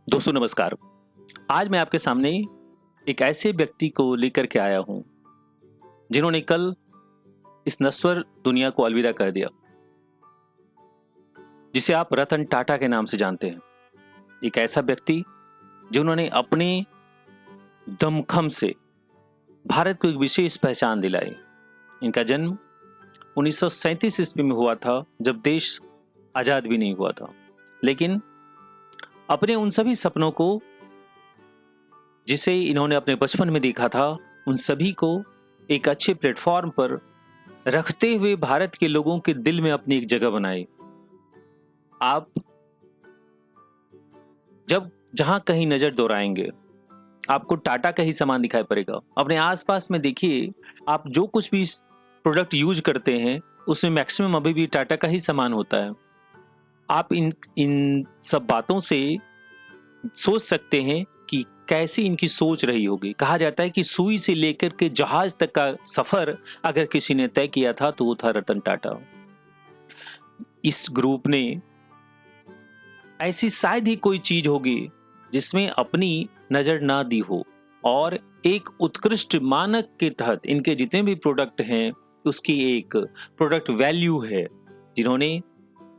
दोस्तों नमस्कार। आज मैं आपके सामने एक ऐसे व्यक्ति को लेकर के आया हूं जिन्होंने कल इस नश्वर दुनिया को अलविदा कर दिया, जिसे आप रतन टाटा के नाम से जानते हैं। एक ऐसा व्यक्ति जिन्होंने अपने दमखम से भारत को एक विशेष पहचान दिलाई। इनका जन्म 1937 ईस्वी में हुआ था, जब देश आजाद भी नहीं हुआ था। लेकिन अपने उन सभी सपनों को जिसे इन्होंने अपने बचपन में देखा था, उन सभी को एक अच्छे प्लेटफॉर्म पर रखते हुए भारत के लोगों के दिल में अपनी एक जगह बनाई। आप जब जहां कहीं नजर दौड़ाएंगे, आपको टाटा का ही सामान दिखाई पड़ेगा। अपने आसपास में देखिए, आप जो कुछ भी प्रोडक्ट यूज करते हैं उसमें मैक्सिमम अभी भी टाटा का ही सामान होता है। आप इन इन सब बातों से सोच सकते हैं कि कैसी इनकी सोच रही होगी। कहा जाता है कि सुई से लेकर के जहाज तक का सफर अगर किसी ने तय किया था तो वो था रतन टाटा। इस ग्रुप ने ऐसी शायद ही कोई चीज होगी जिसमें अपनी नजर ना दी हो, और एक उत्कृष्ट मानक के तहत इनके जितने भी प्रोडक्ट हैं उसकी एक प्रोडक्ट वैल्यू है। जिन्होंने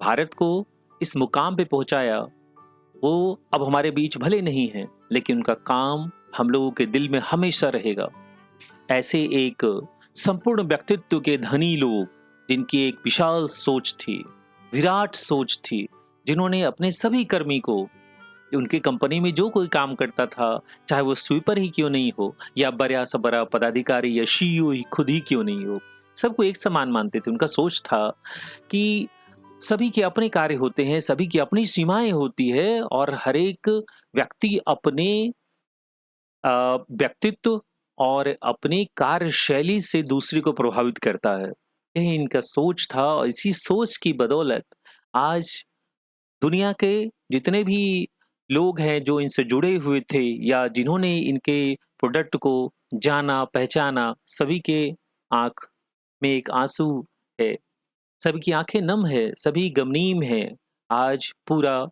भारत को इस मुकाम पे पहुंचाया, वो अब हमारे बीच भले नहीं है, लेकिन उनका काम हम लोगों के दिल में हमेशा रहेगा। ऐसे एक संपूर्ण व्यक्तित्व के धनी लोग, जिनकी एक विशाल सोच थी, विराट सोच थी, जिन्होंने अपने सभी कर्मी को, उनकी कंपनी में जो कोई काम करता था, चाहे वो स्वीपर ही क्यों नहीं हो या बड़ा सा बड़ा पदाधिकारी या सीईओ ही खुद ही क्यों नहीं हो, सबको एक समान मानते थे। उनका सोच था कि सभी के अपने कार्य होते हैं, सभी की अपनी सीमाएं होती है, और हर एक व्यक्ति अपने व्यक्तित्व और अपनी कार्यशैली से दूसरे को प्रभावित करता है। यही इनका सोच था, और इसी सोच की बदौलत आज दुनिया के जितने भी लोग हैं जो इनसे जुड़े हुए थे या जिन्होंने इनके प्रोडक्ट को जाना पहचाना, सभी के आंख में एक आंसू है, सभी की आंखें नम है, सभी गमनीम है। आज पूरा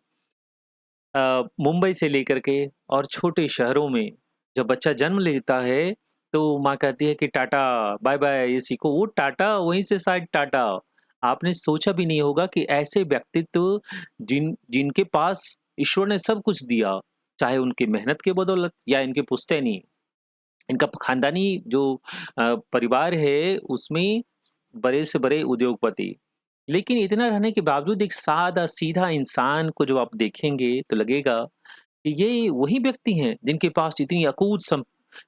मुंबई से लेकर के और छोटे शहरों में जब बच्चा जन्म लेता है तो माँ कहती है कि टाटा बाय बाय, ये सीखो, वो टाटा वहीं से शायद टाटा। आपने सोचा भी नहीं होगा कि ऐसे व्यक्तित्व जिनके पास ईश्वर ने सब कुछ दिया, चाहे उनकी मेहनत के बदौलत या इनके पुश्तैनी, इनका खानदानी जो परिवार है उसमें बड़े से बड़े उद्योगपति। लेकिन इतना रहने के बावजूद एक सादा सीधा इंसान को जो आप देखेंगे तो लगेगा कि ये वही व्यक्ति हैं जिनके पास इतनी अकूत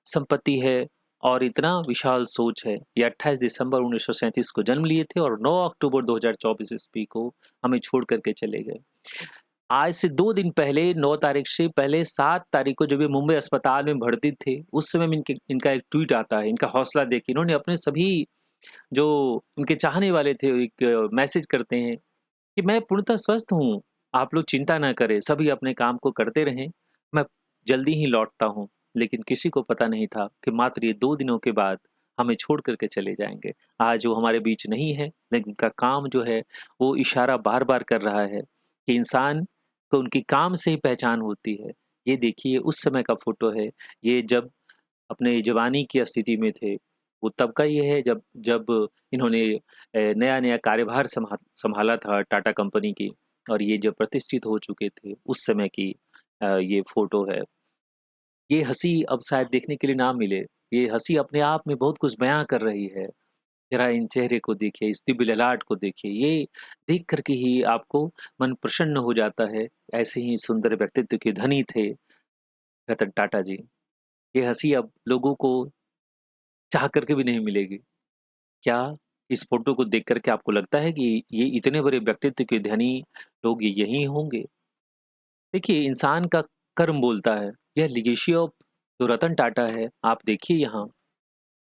संपत्ति है और इतना विशाल सोच है। ये 28 दिसंबर 1937 को जन्म लिए थे और 9 अक्टूबर 2024 ईस्वी को हमें छोड़ करके चले गए। आज से 2 दिन पहले, 9 तारीख से पहले 7 तारीख को जब ये मुंबई अस्पताल में भर्ती थे, उस समय में इनका एक ट्वीट आता है। इनका हौसला देख के इन्होंने अपने सभी जो उनके चाहने वाले थे एक मैसेज करते हैं कि मैं पूर्णतः स्वस्थ हूँ, आप लोग चिंता ना करें, सभी अपने काम को करते रहें, मैं जल्दी ही लौटता हूँ। लेकिन किसी को पता नहीं था कि मात्र ये 2 दिनों के बाद हमें छोड़ करके चले जाएंगे। आज वो हमारे बीच नहीं है, लेकिन उनका काम जो है वो इशारा बार बार कर रहा है कि इंसान को उनकी काम से ही पहचान होती है। ये देखिए उस समय का फोटो है, ये जब अपने जवानी की स्थिति में थे, वो तब का ये है जब जब इन्होंने नया-नया कार्यभार सँभाला था टाटा कंपनी की, और ये जब प्रतिष्ठित हो चुके थे, उस समय की ये फ़ोटो है। ये हँसी अब शायद देखने के लिए ना मिले। ये हँसी अपने आप में बहुत कुछ बयाँ कर रही है। ज़रा इन चेहरे को देखिए, इस दिव्य ललाट को देखिए, ये देख कर के ही आपको मन प्रसन्न हो जाता है। ऐसे ही सुंदर व्यक्तित्व के धनी थे रतन टाटा जी। ये हँसी अब लोगों को चाह करके भी नहीं मिलेगी। क्या इस फ़ोटो को देख कर के आपको लगता है कि ये इतने बड़े व्यक्तित्व के धनी लोग ये यही होंगे? देखिए, इंसान का कर्म बोलता है। यह लीगेसी ऑफ जो रतन टाटा है, आप देखिए यहाँ,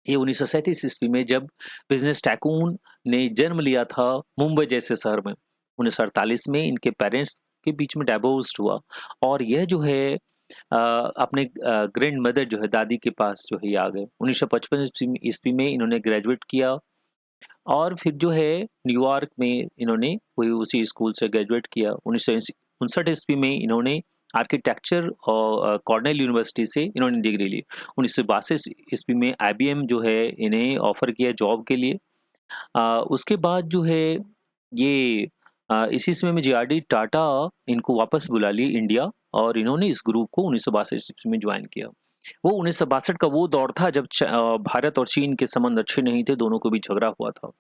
ये 1937 ईस्वी में जब बिज़नेस टाइकून ने जन्म लिया था मुंबई जैसे शहर में, 1948 में इनके पेरेंट्स के बीच में डाइवोर्स हुआ, और यह जो है अपने ग्रैंड मदर जो है, दादी के पास जो है ये आ गए। 1955 ईस्वी में इन्होंने ग्रेजुएट किया, और फिर जो है न्यूयॉर्क में इन्होंने वही उसी स्कूल से ग्रेजुएट किया। 1959 ईस्वी में इन्होंने आर्किटेक्चर और कॉर्नेल यूनिवर्सिटी से इन्होंने डिग्री ली। 1962 ईस्वी में आईबीएम जो है इन्हें ऑफ़र किया जॉब के लिए। उसके बाद जो है ये इसी समय में जेआरडी टाटा इनको वापस बुला लिए इंडिया और इन्होंने इस ग्रुप को 1962 ईस्वी में ज्वाइन किया। वो 1962 का वो दौर था जब भारत और चीन के संबंध अच्छे नहीं थे, दोनों के बीच झगड़ा हुआ था।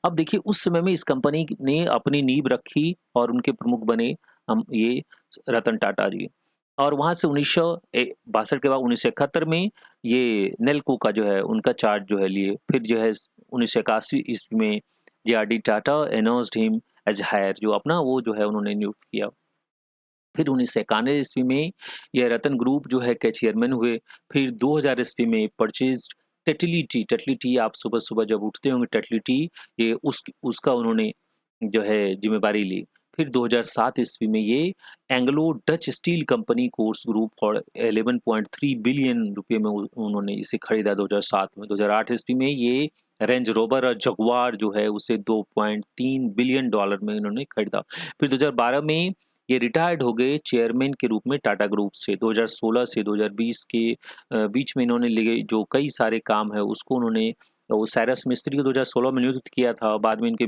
अब देखिए उस समय में इस कंपनी ने अपनी नींव रखी और उनके प्रमुख बने हम ये रतन टाटा जी। और वहाँ से 1962 के बाद 1971 में ये नेल्को का जो है उनका चार्ज जो है लिए। फिर जो है 1981 ईस्वी में JRD Tata announced him as heir, जो अपना वो जो है उन्होंने नियुक्त किया। फिर 1991 ईस्वी में यह रतन ग्रुप जो है के चेयरमैन हुए। फिर 2000 ईस्वी में परचेज्ड टेटली टी आप सुबह-सुबह जब उठते होंगे टेटली टी, ये उसका उन्होंने जो है ज़िम्मेदारी ली। फिर 2007 ईस्वी में ये Anglo Dutch steel company course group for 11.3 billion रुपए में उन्होंने इसे खरीदा 2007 में। 2008 ईस्वी में ये रेंज रोवर और जगुआर जो है उसे 2.3 बिलियन डॉलर में इन्होंने खरीदा। फिर 2012 में ये रिटायर्ड हो गए चेयरमैन के रूप में टाटा ग्रुप से। 2016 से 2020 के बीच में इन्होंने लिए जो कई सारे काम है उसको उन्होंने वो साइरस मिस्त्री को 2016 में नियुक्त किया था। बाद में इनके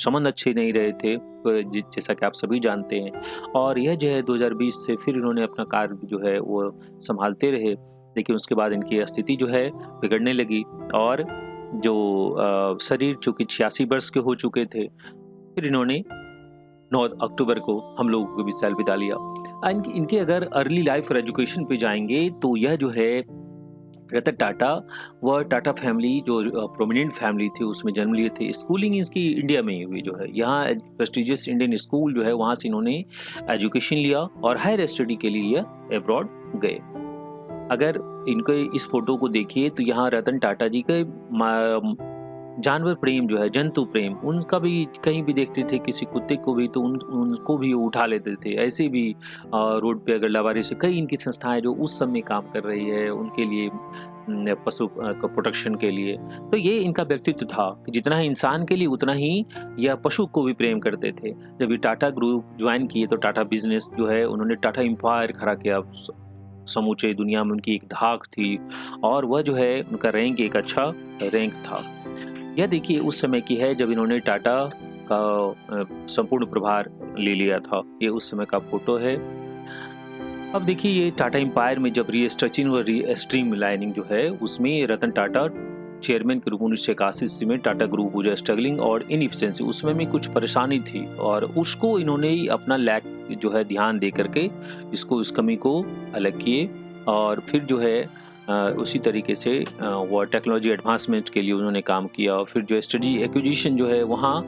संबंध अच्छे नहीं रहे थे, जैसा कि आप सभी जानते हैं। और यह जो है 2020 से फिर इन्होंने अपना कार्य जो है वो संभालते रहे, लेकिन उसके बाद इनकी स्थिति जो है बिगड़ने लगी और जो शरीर चूँकि 86 वर्ष के हो चुके थे, फिर इन्होंने 9 अक्टूबर को हम लोगों के बीच से अलविदा लिया। इनके अगर अर्ली लाइफ और एजुकेशन पे जाएँगे तो यह जो है रतन टाटा व टाटा फैमिली जो प्रोमिनेंट फैमिली थी उसमें जन्म लिए थे। स्कूलिंग इसकी इंडिया में ही हुई जो है। यहाँ प्रेस्टिजियस इंडियन स्कूल जो है वहाँ से इन्होंने एजुकेशन लिया और हायर स्टडी के लिए यह अब्रॉड गए। अगर इनके इस फोटो को देखिए तो यहाँ रतन टाटा जी के जानवर प्रेम जो है, जंतु प्रेम, उनका भी कहीं भी देखते थे किसी कुत्ते को भी तो उनको भी उठा लेते थे। ऐसे भी रोड पे अगर लावारिस कई इनकी संस्थाएं जो उस समय काम कर रही है उनके लिए पशु का प्रोटेक्शन के लिए। तो ये इनका व्यक्तित्व था कि जितना ही इंसान के लिए उतना ही यह पशु को भी प्रेम करते थे। जब ये टाटा ग्रुप ज्वाइन किए तो टाटा बिजनेस जो है उन्होंने टाटा एम्पायर खड़ा किया। समूचे दुनिया में उनकी एक धाक थी और वह जो है उनका रैंक एक अच्छा रैंक था। यह देखिए उस समय की है जब इन्होंने टाटा का संपूर्ण प्रभार ले लिया था। ये उस समय का फोटो है। अब देखिए ये टाटा एम्पायर में जब रीस्ट्रक्चरिंग और रीस्ट्रीम लाइनिंग जो है उसमें रतन टाटा चेयरमैन के रूप में 1981 में टाटा ग्रुप हो जाए स्ट्रगलिंग और इनएफिशिएंसी, उसमें में कुछ परेशानी थी और उसको इन्होंने ही अपना लैक जो है ध्यान दे करके इसको इस कमी को अलग किए और फिर जो है उसी तरीके से वो टेक्नोलॉजी एडवांसमेंट के लिए उन्होंने काम किया। फिर जो स्ट्रेटजी एक्विजिशन जो है वहाँ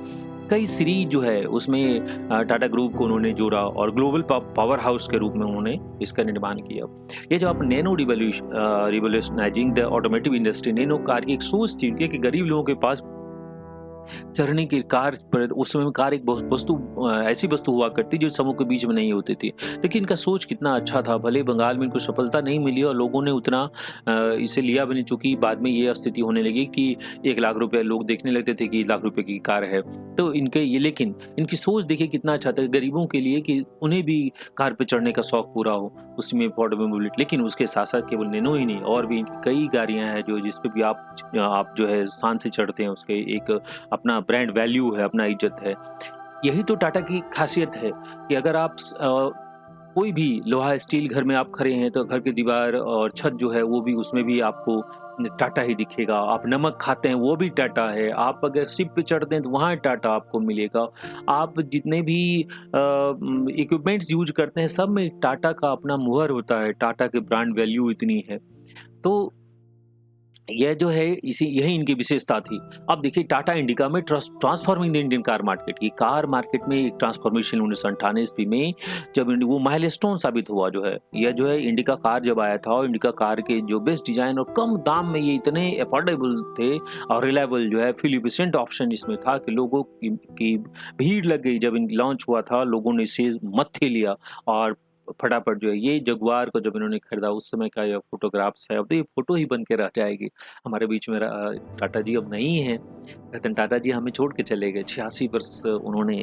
कई सीरीज जो है उसमें टाटा ग्रुप को उन्होंने जोड़ा और ग्लोबल पावर हाउस के रूप में उन्होंने इसका निर्माण किया। ये जो आप nano revolutionising the automotive industry, nano car की एक सोच थी कि गरीब लोगों के पास चढ़ने की कार पर उस समय कार एक वस्तु ऐसी वस्तु हुआ करती जो समूह के बीच में नहीं होती थी। देखिए इनका सोच कितना अच्छा था। भले बंगाल में इनको सफलता नहीं मिली और लोगों ने उतना इसे लिया भी नहीं, चूँकि बाद में ये स्थिति होने लगी कि 1 लाख रुपए लोग देखने लगते थे कि 1 लाख रुपए की कार है। तो इनके ये लेकिन इनकी सोच देखिए कितना अच्छा था गरीबों के लिए कि उन्हें भी कार पे चढ़ने का शौक पूरा हो, उसमें अफोर्डेबल मोबिलिटी। लेकिन उसके साथ-साथ केवल नैनो ही नहीं और भी इनकी कई गाड़ियाँ हैं जो जिस पे भी आप जो है शान से चढ़ते हैं, उसके एक अपना ब्रांड वैल्यू है, अपना इज्जत है। यही तो टाटा की खासियत है कि अगर आप कोई भी लोहा स्टील घर में आप खड़े हैं तो घर की दीवार और छत जो है वो भी उसमें भी आपको टाटा ही दिखेगा। आप नमक खाते हैं वो भी टाटा है। आप अगर शिप पे चढ़ते हैं तो वहाँ टाटा आपको मिलेगा। आप जितने भी इक्विपमेंट्स यूज करते हैं सब में टाटा का अपना मुहर होता है। टाटा के ब्रांड वैल्यू इतनी है। तो यह जो है यही इनकी विशेषता थी। अब देखिए टाटा इंडिका में transforming the Indian car market, ये कार मार्केट में एक ट्रांसफॉर्मेशन 1998 ईस्वी में जब वो माइलस्टोन साबित हुआ जो है। यह जो है इंडिका कार जब आया था और इंडिका कार के जो बेस्ट डिजाइन और कम दाम में ये इतने अफोर्डेबल थे और रिलायबल जो है फ्यूल एफिशिएंट ऑप्शन इसमें था कि लोगों की भीड़ लग गई। जब लॉन्च हुआ था लोगों ने इसे मत्थे लिया और फटाफट जो है ये जगुआर को जब इन्होंने खरीदा उस समय का यह फोटोग्राफ्स है। अब तो ये फोटो ही बन के रह जाएगी। हमारे बीच में टाटा जी अब नहीं हैं। रतन टाटा जी हमें छोड़ के चले गए। 86 वर्ष उन्होंने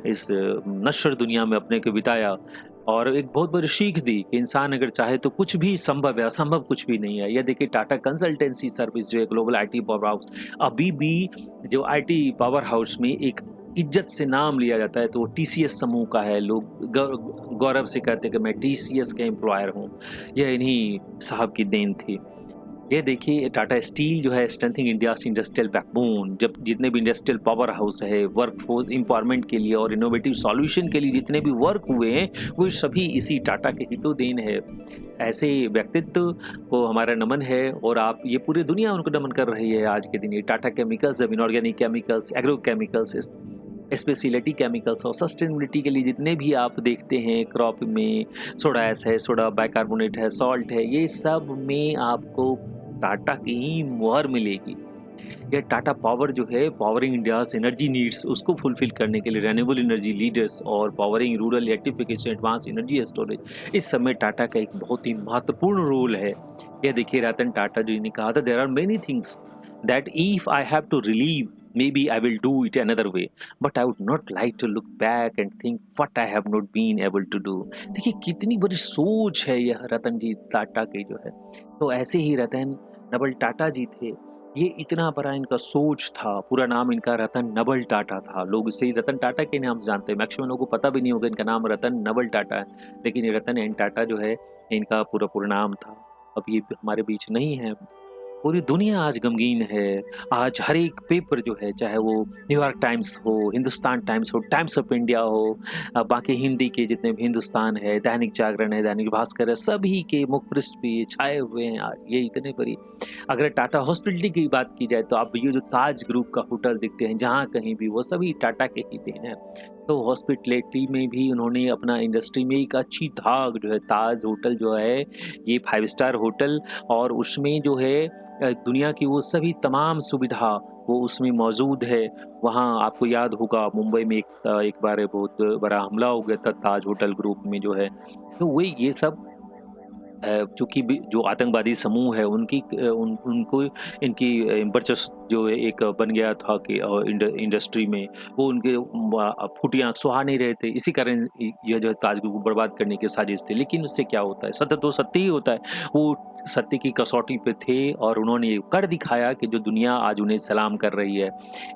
इस नश्वर दुनिया में अपने को बिताया और एक बहुत बड़ी सीख दी कि इंसान अगर चाहे तो कुछ भी संभव है, असंभव कुछ भी नहीं है। ये देखिए टाटा कंसल्टेंसी सर्विस जो है ग्लोबल आईटी पावर हाउस, अभी भी जो आईटी पावर हाउस में एक इज्जत से नाम लिया जाता है तो वो टीसीएस समूह का है। लोग गौरव से कहते हैं कि मैं टीसीएस का एम्प्लॉयर हूँ। यह इन्हीं साहब की देन थी। ये देखिए टाटा स्टील जो है स्ट्रेंथिंग इंडियाज इंडस्ट्रियल बैकबोन, जब जितने भी इंडस्ट्रियल पावर हाउस है वर्कफोर्स एम्पावरमेंट के लिए और इनोवेटिव सॉल्यूशन के लिए जितने भी वर्क हुए हैं वो सभी इसी टाटा के हितों है। ऐसे व्यक्तित्व को हमारा नमन है और आप ये पूरी दुनिया उनको नमन कर रही है आज के दिन। ये टाटा केमिकल्स, अब inorganic chemicals, agro chemicals, speciality chemicals और सस्टेनेबिलिटी के लिए जितने भी आप देखते हैं क्रॉप में सोडा एस है, सोडा बाइकार्बोनेट है, सॉल्ट है, ये सब में आपको टाटा की ही मुहर मिलेगी। ये टाटा पावर जो है पावरिंग इंडियाज एनर्जी नीड्स उसको फुलफिल करने के लिए रिन्यूएबल एनर्जी लीडर्स और powering rural electrification advance energy storage, इस समय टाटा का एक बहुत ही महत्वपूर्ण रोल है। यह देखिए रतन टाटा जी ने कहा था there are many things that if I have to relieve maybe I will do it another way, but I would not like to look back and think what I have not been able to do। देखिए कितनी बड़ी सोच है यह रतन जी टाटा की जो है। तो ऐसे ही रतन नवल टाटा जी थे, ये इतना बड़ा इनका सोच था। पूरा नाम इनका रतन नवल टाटा था। लोग इसे रतन टाटा के नाम से जानते हैं। मैक्सिमम लोगों को पता भी नहीं होगा इनका नाम रतन नवल टाटा है, लेकिन ये रतन एन टाटा जो है इनका पूरा नाम था। अब ये हमारे बीच नहीं है। पूरी दुनिया आज गमगीन है। आज हर एक पेपर जो है, चाहे वो न्यूयॉर्क टाइम्स हो, हिंदुस्तान टाइम्स हो, टाइम्स ऑफ इंडिया हो, बाकी हिंदी के जितने भी हिंदुस्तान है, दैनिक जागरण है, दैनिक भास्कर है, सभी के मुख पृष्ठ पे ये छाए हुए हैं आज। ये इतने बड़ी, अगर टाटा हॉस्पिटलिटी की बात की जाए तो आप ये जो ताज ग्रुप का होटल दिखते हैं जहाँ कहीं भी, वो सभी टाटा के ही देन है। तो हॉस्पिटलिटी में भी उन्होंने अपना इंडस्ट्री में एक अच्छी धाक जो है, ताज होटल जो है ये 5 स्टार होटल, और उसमें जो है दुनिया की वो सभी तमाम सुविधा वो उसमें मौजूद है। वहाँ आपको याद होगा मुंबई में एक बार बहुत बड़ा हमला हो गया था ताज होटल ग्रुप में जो है। तो वही ये सब चूँकि जो आतंकवादी समूह है उनको इनकी वर्चस्व जो है एक बन गया था कि इंडस्ट्री में वो उनके फूटी आँख सुहा नहीं रहे थे। इसी कारण यह जो है ताज ग्रुप को बर्बाद करने की साजिश थी। लेकिन उससे क्या होता है, सत्य तो सत्य ही होता है। वो सत्य की कसौटी पे थे और उन्होंने ये कर दिखाया कि जो दुनिया आज उन्हें सलाम कर रही है।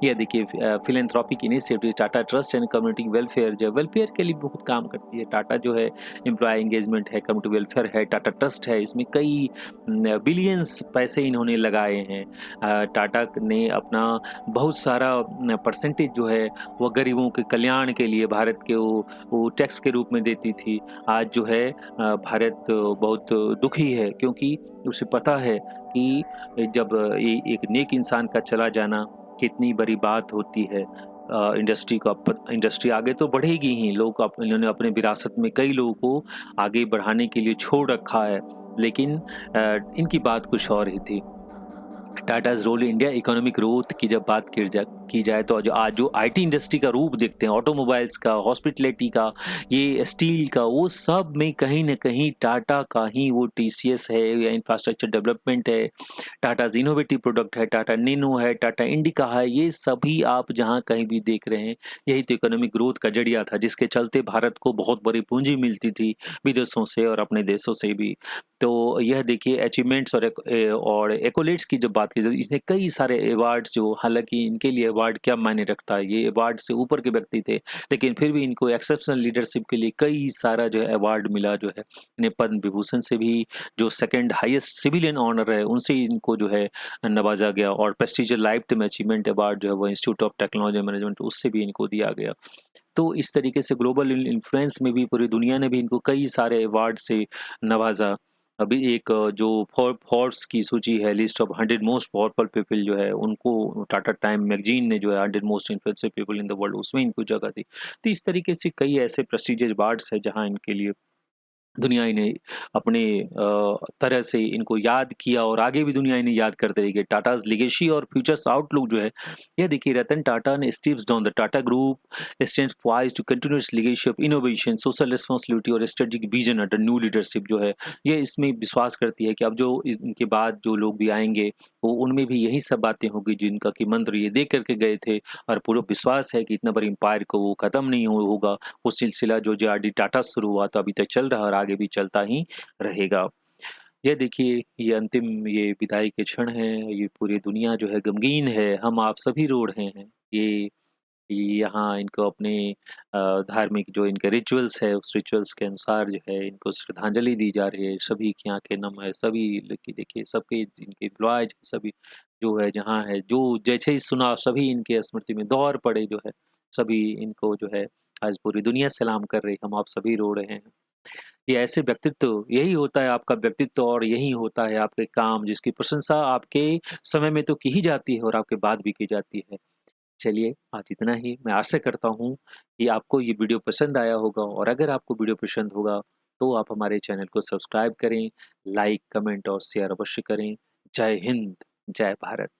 यह देखिए philanthropic initiative Tata trust and community welfare जो वेलफेयर के लिए बहुत काम करती है। टाटा जो है एम्प्लॉय एंगेजमेंट है, कम्युनिटी वेलफेयर है, टाटा ट्रस्ट है, इसमें कई बिलियंस पैसे इन्होंने लगाए हैं। टाटा ने अपना बहुत सारा परसेंटेज जो है वो गरीबों के कल्याण के लिए भारत के वो टैक्स के रूप में देती थी। आज जो है भारत बहुत दुखी है क्योंकि उसे पता है कि जब ये एक नेक इंसान का चला जाना कितनी बड़ी बात होती है। इंडस्ट्री आगे तो बढ़ेगी ही। इन्होंने अपने विरासत में कई लोगों को आगे बढ़ाने के लिए छोड़ रखा है, लेकिन इनकी बात कुछ और ही थी। Tata's role India economic growth की जब बात की जाए तो आज जो आईटी इंडस्ट्री का रूप देखते हैं, ऑटोमोबाइल्स का, हॉस्पिटलिटी का, ये स्टील का, वो सब में कहीं ना कहीं टाटा का ही वो टीसीएस है या इंफ्रास्ट्रक्चर डेवलपमेंट है, टाटाज इनोवेटिव प्रोडक्ट है, टाटा नैनो है, टाटा इंडिका है, ये सभी आप जहाँ कहीं भी देख रहे हैं यही तो इकोनॉमिक ग्रोथ का जरिया था जिसके चलते भारत को बहुत बड़ी पूंजी मिलती थी विदेशों से और अपने देशों से भी। तो यह देखिए अचीवमेंट्स और एकोलेट्स की जब बात की जाए, इसने कई सारे अवार्ड्स जो, हालांकि इनके लिए अवार्ड क्या मायने रखता है, ये अवार्ड से ऊपर के व्यक्ति थे, लेकिन फिर भी इनको एक्सेप्शनल लीडरशिप के लिए कई सारा जो है अवार्ड मिला। जो है इन्हें पद्म विभूषण से भी, जो सेकंड हाईएस्ट सिविलियन ऑनर है, उनसे इनको जो है नवाजा गया, और prestigious life time achievement award जो है वो इंस्टीट्यूट ऑफ टेक्नोलॉजी मैनेजमेंट उससे भी इनको दिया गया। तो इस तरीके से ग्लोबल इन्फ्लुएंस में भी पूरी दुनिया ने भी इनको कई सारे अवार्ड से नवाजा। अभी एक जो फोर्ब्स की सूची है, list of 100 most powerful people जो है, उनको टाटा टाइम मैगजीन ने जो है 100 most influential people in the world, उसमें इनको जगह दी। तो इस तरीके से कई ऐसे प्रेस्टीजियस अवार्ड्स है जहाँ इनके लिए दुनिया इन्हें अपने तरह से इनको याद किया और आगे भी दुनिया इन्हें याद करते रहेगी। टाटाज़ लेगेसी और फ्यूचर्स आउटलुक जो है, ये देखिए रतन टाटा ने steps down the Tata group stands poised to continuous legacy of innovation, social responsibility और strategic vision under new leadership जो है, ये इसमें विश्वास करती है कि अब जो इनके बाद जो लोग भी आएँगे, वो उनमें भी यही सब बातें होंगी जिनका कि मंत्र ये दे कर के गए थे और पूरा विश्वास है कि इतना बड़ा एम्पायर को वो खत्म नहीं होगा। वो सिलसिला जो जेआरडी टाटा से शुरू हुआ था अभी तक चल रहा है और आगे भी चलता ही रहेगा। ये देखिए ये अंतिम ये विदाई के क्षण हैं, ये पूरी दुनिया जो है गमगीन है, हम आप सभी रो रहे हैं। ये यहाँ इनको अपने धार्मिक जो इनके रिचुअल्स है, उस रिचुअल्स के अनुसार जो है इनको श्रद्धांजलि दी जा रही है। सभी की आँखें नम है, सभी की देखिए सबके इनके एम्प्लॉयज सभी जो है जहाँ है, जो जैसे ही सुना सभी इनके स्मृति में दौड़ पड़े जो है, सभी इनको जो है आज पूरी दुनिया सलाम कर रही है, हम आप सभी रो रहे हैं। ये ऐसे व्यक्तित्व यही होता है आपका व्यक्तित्व और यही होता है आपके काम जिसकी प्रशंसा आपके समय में तो की ही जाती है और आपके बाद भी की जाती है। चलिए आज इतना ही। मैं आशा करता हूँ कि आपको ये वीडियो पसंद आया होगा और अगर आपको वीडियो पसंद होगा तो आप हमारे चैनल को सब्सक्राइब करें, लाइक, कमेंट और शेयर अवश्य करें। जय हिंद, जय भारत।